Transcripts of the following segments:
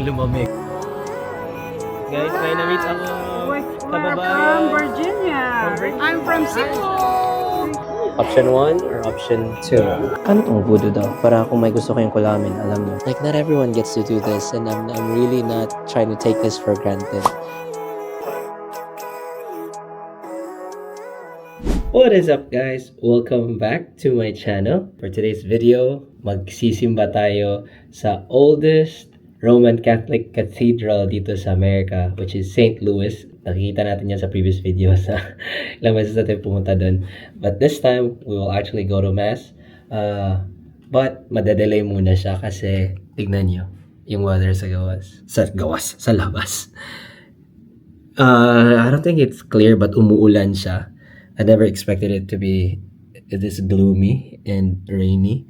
lumamig. Guys, may na-meet ako From Virginia. I'm from Cebu. Option 1 or option 2? Ano tong voodoo daw? Para kung may gusto kayong kulamin, alam mo. Like, not everyone gets to do this and I'm really not trying to take this for granted. What is up, guys? Welcome back to my channel. For today's video, magsisimba tayo sa oldest Roman Catholic Cathedral dito sa America, which is St. Louis. Nakikita natin yan sa previous video sa ilang beses natin pumunta doon. But this time, we will actually go to Mass. But madadelay muna siya kasi tignan nyo yung weather sa labas. I don't think it's clear but umuulan siya. I never expected it to be this gloomy and rainy.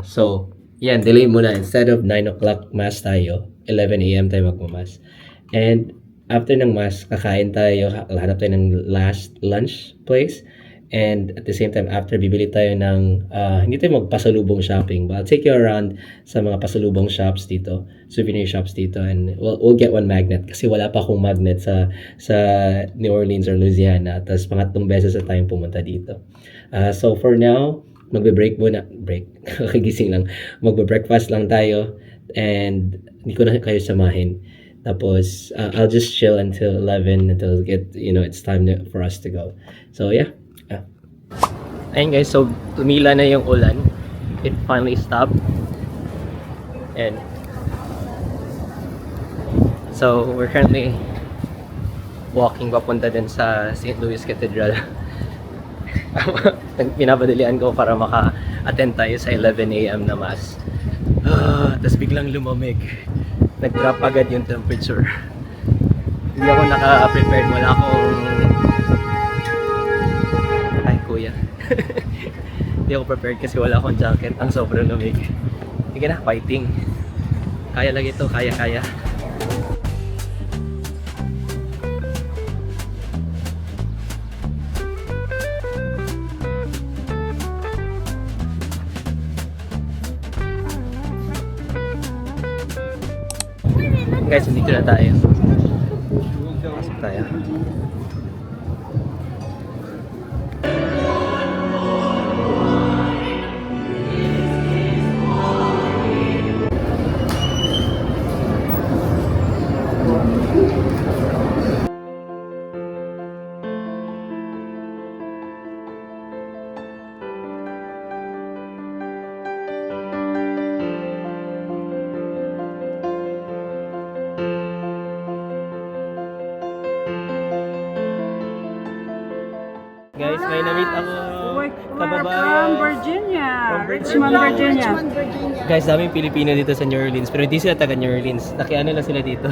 So, yan, delay muna. Instead of 9 o'clock Mass tayo, 11 a.m. tayo magmamas. And after ng Mass, kakain tayo, hanap tayo ng last lunch place. And at the same time, after bibili tayo ng, hindi tayo magpasalubong shopping, but I'll take you around sa mga pasalubong shops dito, souvenir shops dito, and we'll get one magnet kasi wala pa akong magnet sa New Orleans or Louisiana. Tapos pangatlong beses na tayong pumunta dito. So for now, kagising lang, magbe-breakfast lang tayo, and hindi ko na kayo samahin. Tapos, I'll just chill until 11 until it's time for us to go. So, yeah. Ayun guys, so tumila na yung ulan. It finally stopped. And so, we're currently walking papunta din sa St. Louis Cathedral. Pinapadalian ko para maka-attend tayo sa 11 a.m. na Mass. Tapos biglang lumamig. Nag-drop agad yung temperature. Hindi ako naka-prepared. Wala akong... Ay, kuya. Hindi ako prepared kasi wala akong jacket. Ang sobrang lamig. Sige na, fighting. Kaya lang ito, kaya. Guys, dito na tayo. Pasok tayo. Guys, may na-meet ako From Virginia. Richmond, Virginia. Guys, daming Pilipino dito sa New Orleans, pero hindi sila taga New Orleans. Nakiano lang sila dito.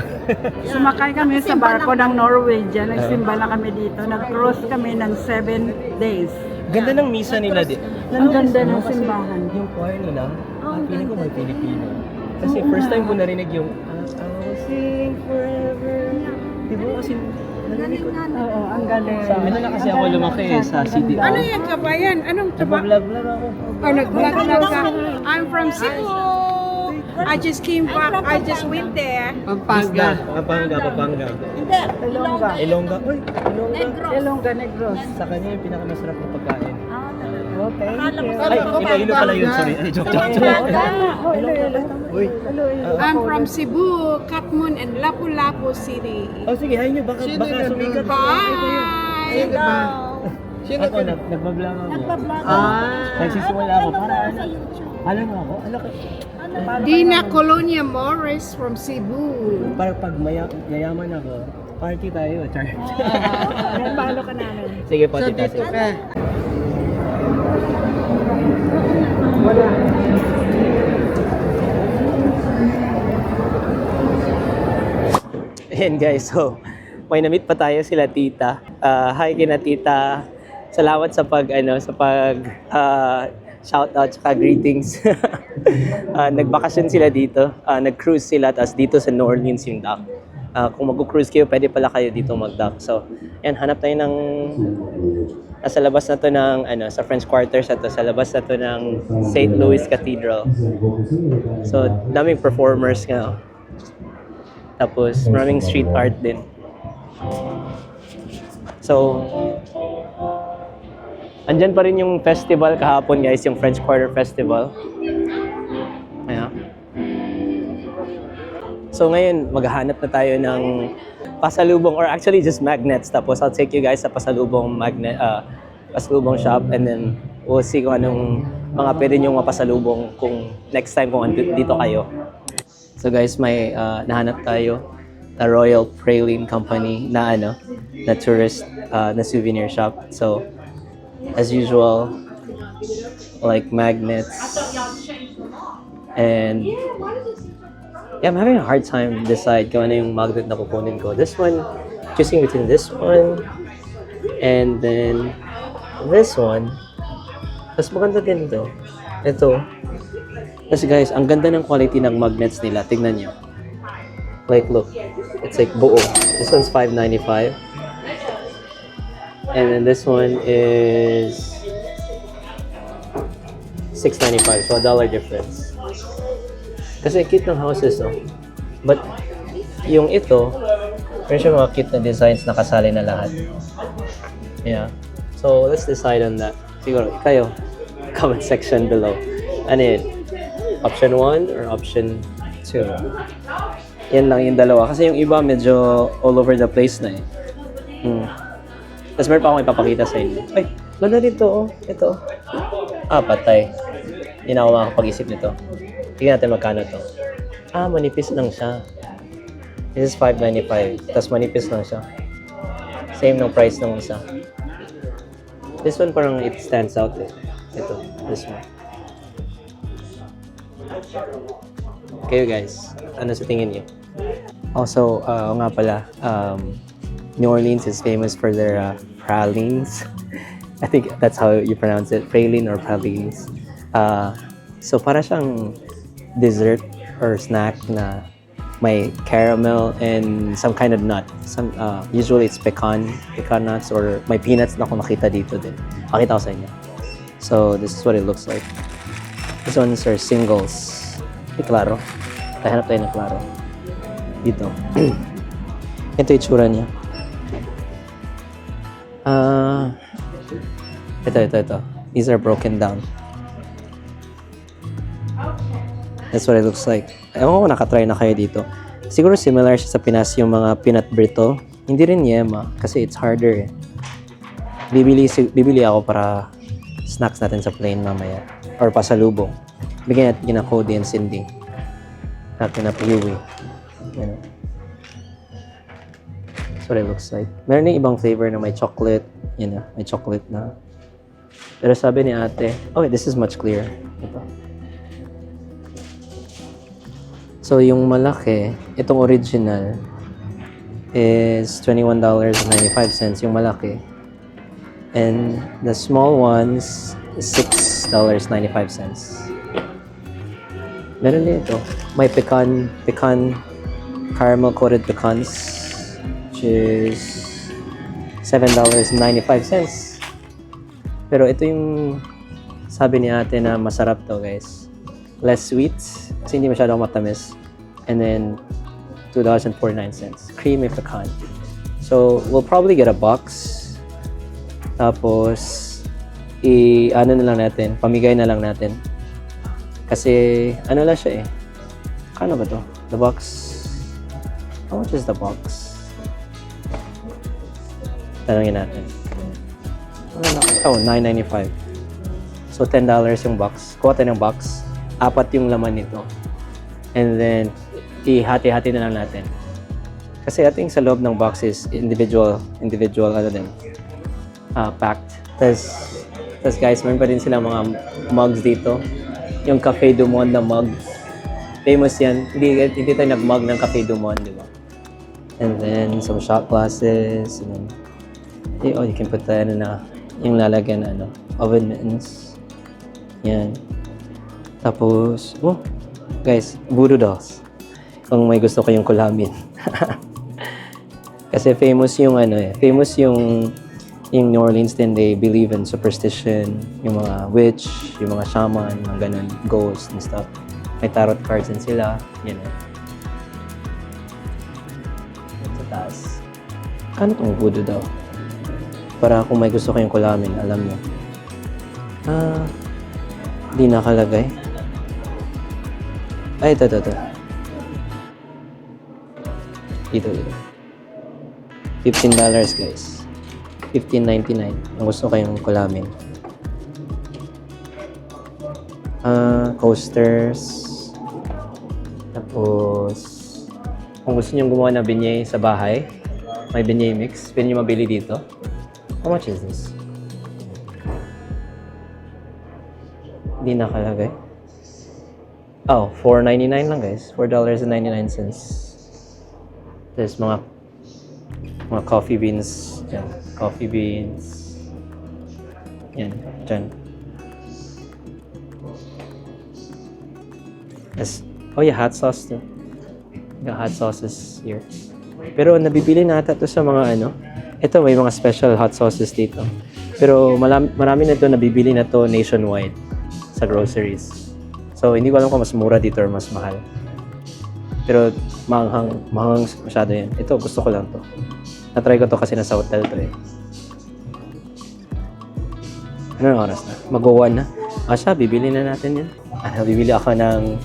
Sumakay kami sa barko ng Norwegian. Nagsimba na kami dito. Nag-cruise kami ng 7 days. Ganda ng misa nila dito. Ang ganda ng simbahan. Yung choir nila, feeling ko may Pilipino. Kasi first time ko narinig yung I will sing forever. Di ba kasi narinig ko? Oo, ang galing. Sa amin na kasi ako lumaki sa city. Ano yung kabayan? Anong kabayan? Nag-vlog ako. Oh, nag-vlog ka. I'm from Cebu. I just came back. I just went there. Pampanga. Hindi, Ilongga. Ilongga. Uy, Ilongga Negros. Sa kanya yung pinakamasarap na pagkain. Oh, thank you. Ay, Iloilo pala yun. Sorry. Ay, joke. Uy. I'm from Cebu, Katmon, and Lapu-Lapu City. Oh, sige, hayin nyo. Baka sumikat. Bye! Ako, nagbablog ako. Nagsisimula ako. Para ano? Alam mo ako? Dina Colonia Morris from Cebu. Para pag yayaman ako, party tayo. Char. Palo ka namin. Sige po, tita. Ayan guys, so may na-meet pa tayo sila tita. Hi kina tita. Salamat sa pag shoutout at greetings. Nagbakasyon sila dito. Nag-cruise sila tapos dito sa New Orleans yung dock. Kung mag-cruise kayo, pwede pala kayo dito mag-dock. So, ayan, hanap tayo ng nasa labas na to ng sa French Quarters at sa labas na to ng St. Louis Cathedral. So, daming performers nga. Tapos maraming street art din. So, andyan pa rin yung festival kahapon guys, yung French Quarter Festival. Ayan. So ngayon, maghahanap na tayo ng pasalubong, or actually just magnets. Tapos I'll take you guys sa pasalubong pasalubong shop, and then we'll see kung anong mga pwede nyong mapasalubong kung next time kung dito kayo. So guys, may nahanap tayo na Royal Praline Company na na tourist na souvenir shop. So as usual, like magnets, and yeah, I'm having a hard time decide kung ano yung magnet na kukunin ko. This one, choosing between this one and then this one. Tapos maganda din to. Ito. Kasi guys, ang ganda ng quality ng magnets nila. Tignan nyo. Like, look. It's like buo. This one's $5.95. And then this one is $6.95. So, $1 difference. Kasi cute ng houses, oh. But, yung ito, meron siya mga cute na designs na kasali na lahat. Yeah. So, let's decide on that. Siguro, kayo, comment section below. Ano yun? Option 1 or option 2? Yan lang yung dalawa. Kasi yung iba medyo all over the place na eh. Tapos meron pa akong ipapakita sa inyo. Ay, ganda dito, oh. Ito. Ah, patay. Hindi na ako makakapag-isip nito. Tignan natin magkano to. Ah, manipis lang siya. This is $5.95. Tapos manipis lang siya. Same ng price ng isa. This one parang it stands out eh. Ito, this one. Kayo guys, ano sa tingin niyo? Also, nga pala, New Orleans is famous for their pralines. I think that's how you pronounce it, praline or pralines. So para siyang dessert or snack na may caramel and some kind of nut. Some usually it's pecan nuts, or may peanuts na ako nakita dito din. Pakita ko sa inyo. So this is what it looks like. These ones are singles. Ay, klaro. Hanap tayo ng klaro. Dito. Ito yung itsura niya. Ito. These are broken down. That's what it looks like. Ewan ko nakatry na kayo dito. Siguro similar siya sa Pinas, yung mga peanut brittle. Hindi rin yema kasi it's harder eh. Bibili ako para snacks natin sa plane mamaya. Or pasalubong. Bigyan natin na Cody and Cindy. Natin na Piwi. Yan. That's what it looks like. Meron yung ibang flavor na may chocolate. Yan na, may chocolate na. Pero sabi ni ate, oh wait, this is much clearer. Ito. So, yung malaki, itong original, is $21.95, yung malaki. And the small ones, $6.95. Meron din ito. May pecan caramel-coated pecans, which is $7.95. Pero ito yung sabi ni ate na masarap to, guys. Less sweet, kasi hindi masyadong matamis. And then, $2.49. Creamy pecan. So, we'll probably get a box. Tapos, ano na lang natin, pamigay na lang natin. Kasi, ano lang siya eh. Kano ba to? The box? How much is the box? Tanongin natin. Oh, $9.95. So, $10 yung box. Kuha tayo ng box. 4 yung laman nito. And then, ihati-hati na lang natin. Kasi ating sa loob ng box is individual ano din, packed. Tapos guys, meron pa din silang mga mugs dito. Yung Café du Monde na mug. Famous yan. Hindi tayo nag-mug ng Café du Monde, di ba? And then, some shot glasses. And then, you can put that na yung lalagyan na oven mittens. Yan. Tapos, guys, voodoo dolls. Kung may gusto kayong kulamin. Kasi famous yung famous yung New Orleans din, they believe in superstition, yung mga witch, yung mga shaman, mga ganun, ghosts and stuff. May tarot cards din sila, taas. Ano tong voodoo daw? Para kung may gusto kayong kulamin, alam nyo. Di nakalagay. Ay, ito. Dito. $15 guys. $15.99. Kung gusto kayong kulamin. Coasters. Tapos, kung gusto nyo gumawa ng beignet sa bahay, may beignet mix, pwede nyo mabili dito. How much is this? Hindi nakalagay. Oh, $4.99 lang guys. $4.99. There's mga coffee beans. Yan. Coffee beans. Yan. Dyan. Yes. Oh yeah, hot sauce too. Got hot sauces here. Pero nabibili na ata to sa mga ito may mga special hot sauces dito. Pero marami na to nabibili na to nationwide sa groceries. So hindi ko alam kung mas mura dito or mas mahal. Pero mahanghang masyado yan. Ito gusto ko lang to. Na-try ko to kasi nasa hotel to eh. Anong oras na? Mag-1 na. Siya, bibili na natin yan. Bibili ako ng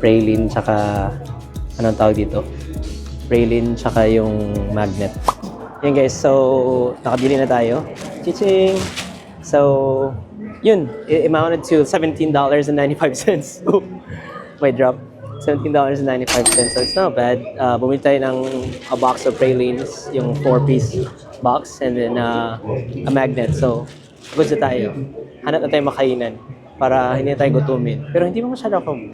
praline tsaka anong tawag dito? Praline tsaka yung magnet. Yan guys, so nakabili na tayo. Chiching! So, yun. It amounted to $17.95. Oh, may drop. $17.95. So it's not bad. Bumili tayo ng a box of pralines, yung 4-piece box, and then a magnet. So, good na tayo. Hanap na tayo makainan para hindi na tayo gutumin. Pero hindi mo masyado akong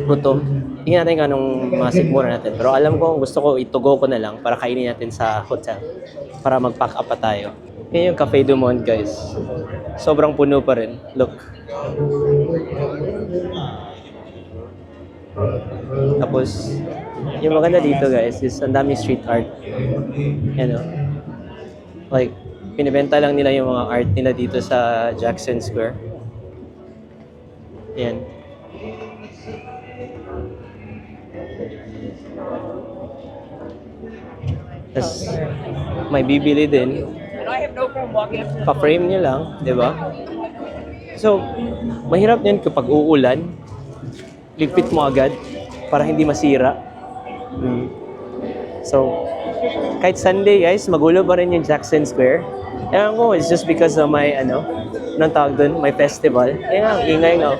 gutom. Hindi natin kung anong mga sigmura natin. Pero alam ko, gusto ko itugo ko na lang para kainin natin sa hotel. Para mag-pack up pa tayo. Yan yung Cafe Du Monde, guys. Sobrang puno pa rin. Look. Tapos, yung maganda dito, guys, is ang daming street art. Yan o. Like, pinibenta lang nila yung mga art nila dito sa Jackson Square. Yan. Tapos, may bibili din. Pa-frame nyo lang, di ba? So, mahirap yan kapag uulan. Ligpit mo agad para hindi masira. So, kahit Sunday guys, magulo pa rin yung Jackson Square. Ewan ko, it's just because of my, anong tawag dun? My festival. Kaya ingay nga.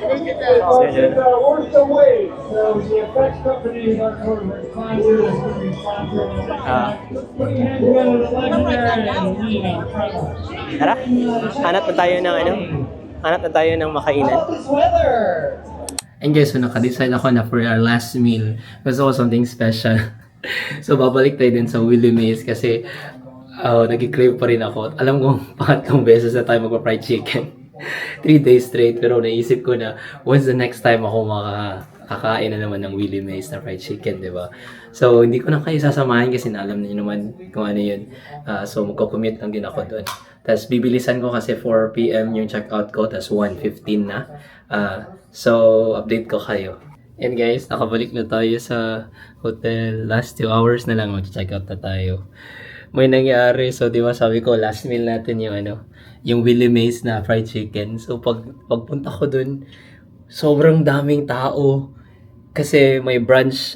So, yun. Tara, hanap na tayo ng hanap na tayo ng makainan. And guys, so naka-decide ako na for our last meal, gusto ko something special. So babalik tayo din sa Willie Mays kasi nag-crave pa rin ako. Alam ko, pangatlong beses na tayo magpa-fried chicken. 3 days straight, pero naisip ko na when's the next time ako makakain na naman ng Willie Mays na fried chicken, di ba? So hindi ko na kayo sasamahin kasi alam niyo naman kung ano yun. So magko-commute lang din ako doon. Tapos bibilisan ko kasi 4 PM yung check-out ko, tapos 1:15 na. So update ko kayo. And guys, nakabalik na tayo sa hotel. Last 2 hours na lang mag-check out na tayo. May nangyari. So, di ba sabi ko, last meal natin yung yung Willie Mays na fried chicken. So, pagpunta ko dun, sobrang daming tao. Kasi may brunch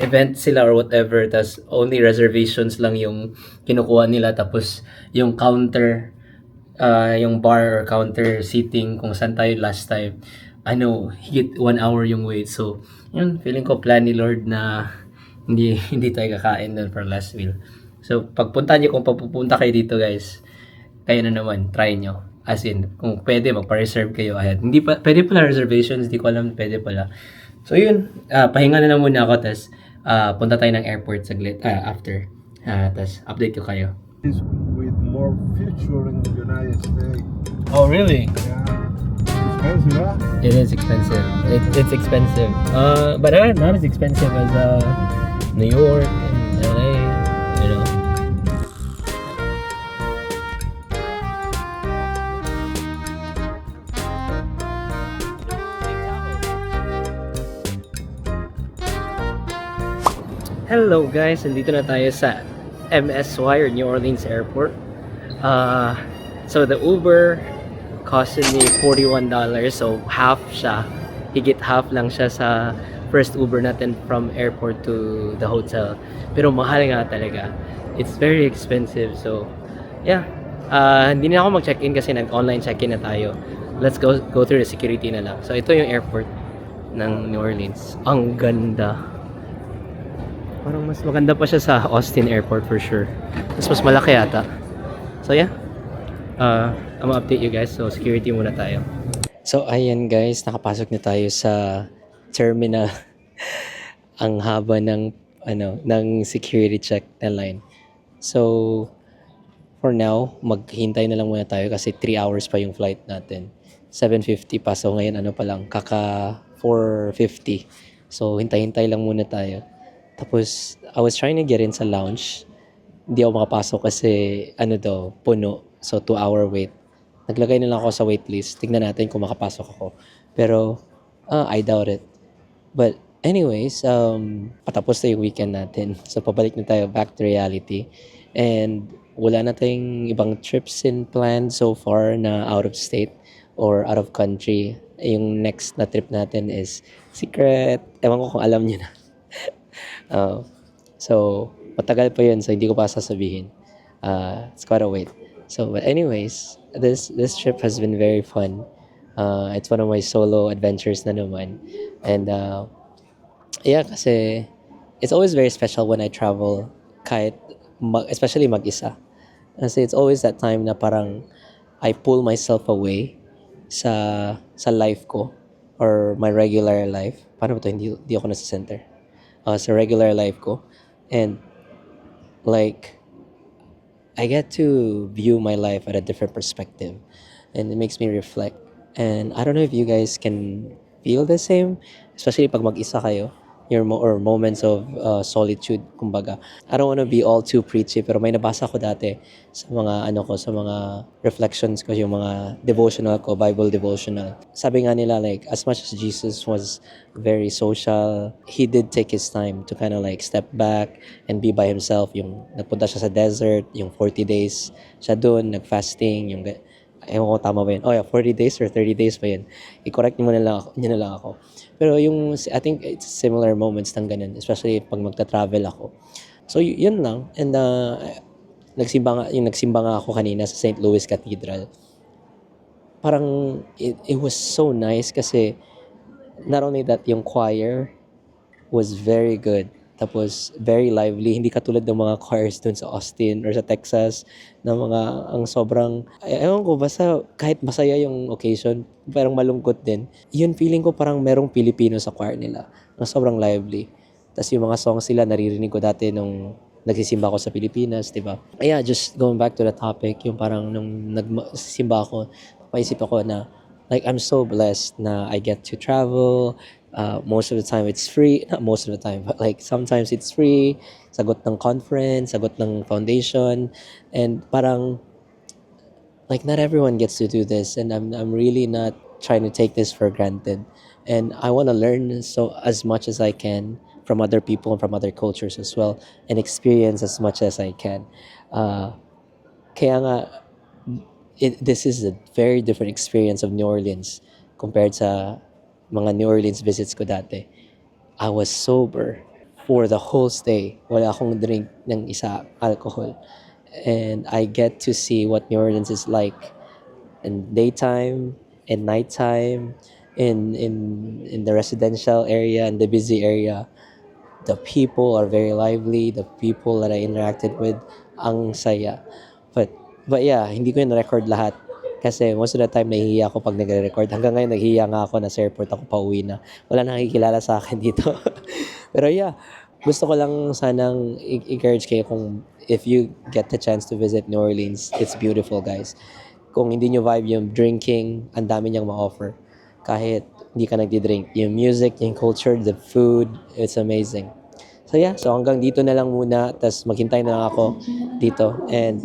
event sila or whatever. Tas only reservations lang yung kinukuha nila. Tapos, yung counter, yung bar or counter seating kung saan tayo last time, higit 1 hour yung wait. So, yun, feeling ko plan ni Lord na hindi tayo kakain doon for last meal. So, pagpunta nyo, kung papupunta kayo dito guys, kayo na naman, try nyo. As in, kung pwede, magpa-reserve kayo ahead. Hindi pa, pwede pala reservations, hindi ko alam, pwede pala. So, yun, pahinga na lang muna ako, tas punta tayo ng airport saglit, after. Tas update ko kayo. With more future in the United States. Oh, really? Yeah. Expensive, huh? It is expensive. It's expensive. But not as expensive as New York and LA, you know. Hello guys, nandito na tayo sa MSY or New Orleans Airport. So the Uber costed me $41, so half siya. Higit half lang siya sa first Uber natin from airport to the hotel. Pero mahal nga talaga. It's very expensive. So, yeah. Hindi na ako mag-check-in kasi nag-online check-in na tayo. Let's go through the security na lang. So, ito yung airport ng New Orleans. Ang ganda. Parang mas maganda pa siya sa Austin Airport for sure. Mas malaki yata. So, yeah. I'm gonna update you guys. So, security muna tayo. So, ayan guys. Nakapasok na tayo sa terminal. Ang haba ng security check na line. So, for now, maghintay na lang muna tayo kasi 3 hours pa yung flight natin. 7:50 pa. So, ngayon pa lang, kaka 4:50. So, hintay-hintay lang muna tayo. Tapos, I was trying to get in sa lounge. Hindi ako makapasok kasi, puno. So, 2-hour wait. Naglagay na lang ako sa waitlist. Tignan natin kung makapasok ako. Pero, I doubt it. But, anyways, patapos na yung weekend natin. So, pabalik na tayo back to reality. And, wala na tayong ibang trips in plan so far na out of state or out of country. Yung next na trip natin is secret. Ewan ko kung alam niyo na. So, matagal pa yun. So, hindi ko pa sasabihin. It's quite a wait. So, but anyways, this trip has been very fun. It's one of my solo adventures na naman. And, yeah, kasi it's always very special when I travel kahit especially mag-isa. Kasi it's always that time na parang I pull myself away sa life ko or my regular life. Paano ba ito? Hindi ako nasa center. Sa regular life ko. And like, I get to view my life at a different perspective. And it makes me reflect. And I don't know if you guys can feel the same. Especially pag mag-isa kayo. Or moments of solitude, kumbaga. I don't want to be all too preachy, pero may nabasa ko dati sa mga sa mga reflections ko, yung mga devotional ko, Bible devotional. Sabi nga nila, like, as much as Jesus was very social, he did take his time to kind of like step back and be by himself. Yung nagpunta siya sa desert, yung 40 days siya doon, nag-fasting, yung ewan ko tama ba yun? 40 days or 30 days pa yun. I-correct niyo na lang ako. Pero I think it's similar moments ng ganun, especially pag magta-travel ako. So, yun lang. And nagsimba nga ako kanina sa St. Louis Cathedral. Parang, it was so nice kasi not only that, yung choir was very good. Tapos, very lively. Hindi katulad ng mga choirs dun sa Austin or sa Texas na ang sobrang, ewan ko, basta kahit masaya yung occasion, parang malungkot din. Yun, feeling ko parang merong Pilipino sa choir nila na sobrang lively. Tapos yung mga songs sila, naririnig ko dati nung nagsisimba ako sa Pilipinas, di ba? Yeah, just going back to the topic, yung parang nung nagsimba ako, paisip ako na, like, I'm so blessed na I get to travel. Most of the time it's free, not most of the time, but like sometimes it's free, sagot ng conference, sagot ng foundation, and parang like not everyone gets to do this, and I'm really not trying to take this for granted, and I want to learn so as much as I can from other people and from other cultures as well, and experience as much as I can. Kaya nga this is a very different experience of New Orleans compared sa mga New Orleans visits ko dati. I was sober for the whole stay. Wala akong drink ng alcohol. And I get to see what New Orleans is like in daytime, in nighttime, in the residential area, in the busy area. The people are very lively. The people that I interacted with, ang saya. But yeah, hindi ko yung record lahat. Kasi most of the time nahihiya ako pag nagre-record. Hanggang ngayon nahihiya nga ako na sa airport ako pauwi na. Wala nakikilala sa akin dito. Pero yeah, gusto ko lang sanang encourage kayo kung if you get the chance to visit New Orleans, it's beautiful guys. Kung hindi nyo vibe yung drinking, ang dami niyang ma-offer. Kahit hindi ka nagdi-drink. Yung music, yung culture, the food, it's amazing. So yeah, so hanggang dito na lang muna. Tapos maghintay na lang ako dito. And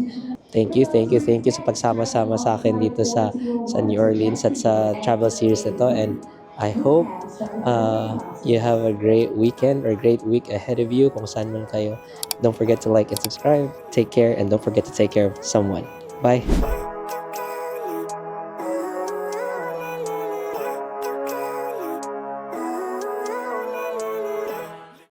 thank you sa pagsama-sama sa akin dito sa New Orleans at sa travel series na to. And I hope you have a great weekend or great week ahead of you kung saan man kayo. Don't forget to like and subscribe. Take care and don't forget to take care of someone. Bye!